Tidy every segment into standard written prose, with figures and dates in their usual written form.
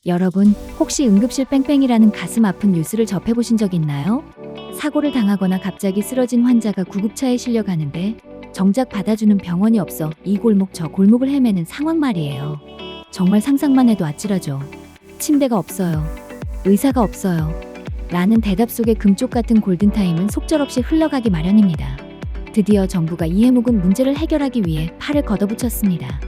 여러분, 혹시 응급실 뺑뺑이라는 가슴 아픈 뉴스를 접해보신 적 있나요? 사고를 당하거나 갑자기 쓰러진 환자가 구급차에 실려가는데 정작 받아주는 병원이 없어 이 골목 저 골목을 헤매는 상황 말이에요. 정말 상상만 해도 아찔하죠. 침대가 없어요. 의사가 없어요. 라는 대답 속에 금쪽 같은 골든타임은 속절없이 흘러가기 마련입니다. 드디어 정부가 이 해묵은 문제를 해결하기 위해 팔을 걷어붙였습니다.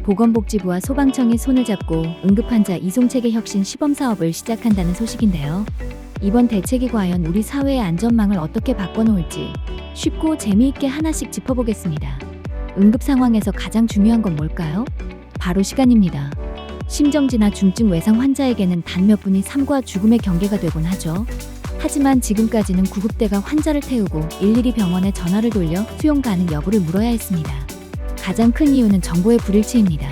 보건복지부와 소방청이 손을 잡고 응급환자 이송체계 혁신 시범사업을 시작한다는 소식인데요. 이번 대책이 과연 우리 사회의 안전망을 어떻게 바꿔놓을지 쉽고 재미있게 하나씩 짚어보겠습니다. 응급 상황에서 가장 중요한 건 뭘까요? 바로 시간입니다. 심정지나 중증 외상 환자에게는 단 몇 분이 삶과 죽음의 경계가 되곤 하죠. 하지만 지금까지는 구급대가 환자를 태우고 일일이 병원에 전화를 돌려 수용 가능 여부를 물어야 했습니다. 가장 큰 이유는 정보의 불일치입니다.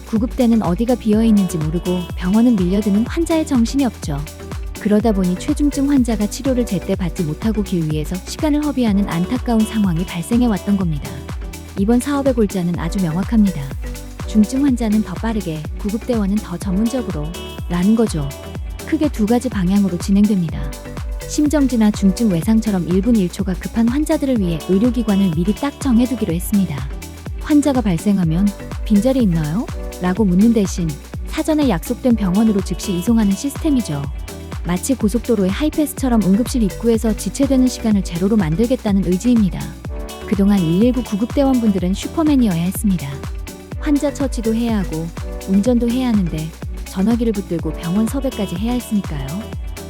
구급대는 어디가 비어있는지 모르고 병원은 밀려드는 환자의 정신이 없죠. 그러다 보니 최중증 환자가 치료를 제때 받지 못하고 길 위에서 시간을 허비하는 안타까운 상황이 발생해 왔던 겁니다. 이번 사업의 골자는 아주 명확합니다. 중증 환자는 더 빠르게, 구급대원은 더 전문적으로 라는 거죠. 크게 두 가지 방향으로 진행됩니다. 심정지나 중증 외상처럼 1분 1초가 급한 환자들을 위해 의료기관을 미리 딱 정해두기로 했습니다. 환자가 발생하면 빈자리 있나요? 라고 묻는 대신 사전에 약속된 병원으로 즉시 이송하는 시스템이죠. 마치 고속도로의 하이패스처럼 응급실 입구에서 지체되는 시간을 제로로 만들겠다는 의지입니다. 그동안 119 구급대원분들은 슈퍼맨이어야 했습니다. 환자 처치도 해야 하고 운전도 해야 하는데 전화기를 붙들고 병원 섭외까지 해야 했으니까요.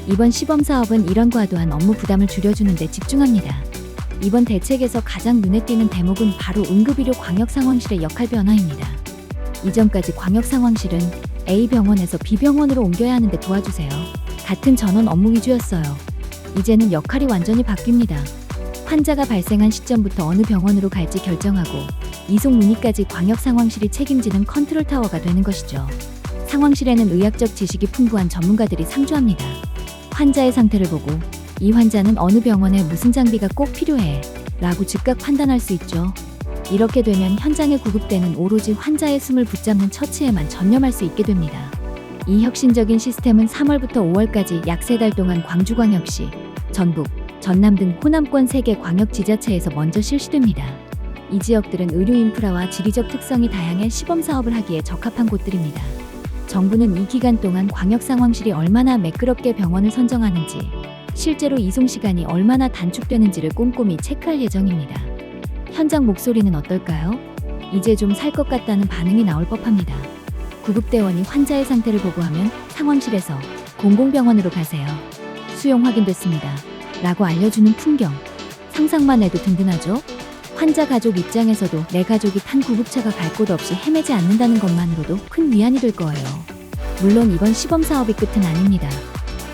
이번 시범사업은 이런 과도한 업무 부담을 줄여주는 데 집중합니다. 이번 대책에서 가장 눈에 띄는 대목은 바로 응급의료 광역상황실의 역할 변화입니다. 이전까지 광역상황실은 A병원에서 B병원으로 옮겨야 하는데 도와주세요. 같은 전원 업무 위주였어요. 이제는 역할이 완전히 바뀝니다. 환자가 발생한 시점부터 어느 병원으로 갈지 결정하고 이송 문의까지 광역상황실이 책임지는 컨트롤타워가 되는 것이죠. 상황실에는 의학적 지식이 풍부한 전문가들이 상주합니다. 환자의 상태를 보고 이 환자는 어느 병원에 무슨 장비가 꼭 필요해 라고 즉각 판단할 수 있죠. 이렇게 되면 현장의 구급대는 오로지 환자의 숨을 붙잡는 처치에만 전념할 수 있게 됩니다. 이 혁신적인 시스템은 3월부터 5월까지 약 3달 동안 광주광역시, 전북, 전남 등 호남권 3개 광역지자체에서 먼저 실시됩니다. 이 지역들은 의료 인프라와 지리적 특성이 다양해 시범사업을 하기에 적합한 곳들입니다. 정부는 이 기간 동안 광역상황실이 얼마나 매끄럽게 병원을 선정하는지, 실제로 이송 시간이 얼마나 단축되는지를 꼼꼼히 체크할 예정입니다. 현장 목소리는 어떨까요? 이제 좀 살 것 같다는 반응이 나올 법합니다. 구급대원이 환자의 상태를 보고하면 상황실에서 공공병원으로 가세요. 수용 확인됐습니다. 라고 알려주는 풍경. 상상만 해도 든든하죠? 환자 가족 입장에서도 내 가족이 탄 구급차가 갈 곳 없이 헤매지 않는다는 것만으로도 큰 위안이 될 거예요. 물론 이번 시범사업이 끝은 아닙니다.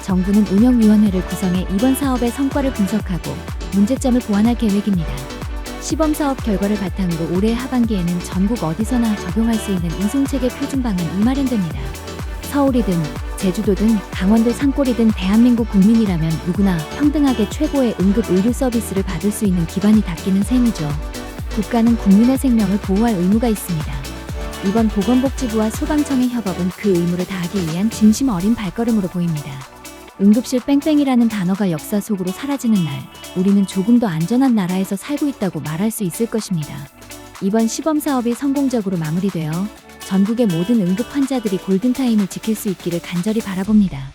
정부는 운영위원회를 구성해 이번 사업의 성과를 분석하고 문제점을 보완할 계획입니다. 시범사업 결과를 바탕으로 올해 하반기에는 전국 어디서나 적용할 수 있는 이송체계 표준 방안이 마련됩니다. 서울이든 제주도든 강원도 산골이든 대한민국 국민이라면 누구나 평등하게 최고의 응급 의료 서비스를 받을 수 있는 기반이 닦이는 셈이죠. 국가는 국민의 생명을 보호할 의무가 있습니다. 이번 보건복지부와 소방청의 협업은 그 의무를 다하기 위한 진심 어린 발걸음으로 보입니다. 응급실 뺑뺑이라는 단어가 역사 속으로 사라지는 날, 우리는 조금 더 안전한 나라에서 살고 있다고 말할 수 있을 것입니다. 이번 시범사업이 성공적으로 마무리되어 전국의 모든 응급 환자들이 골든타임을 지킬 수 있기를 간절히 바라봅니다.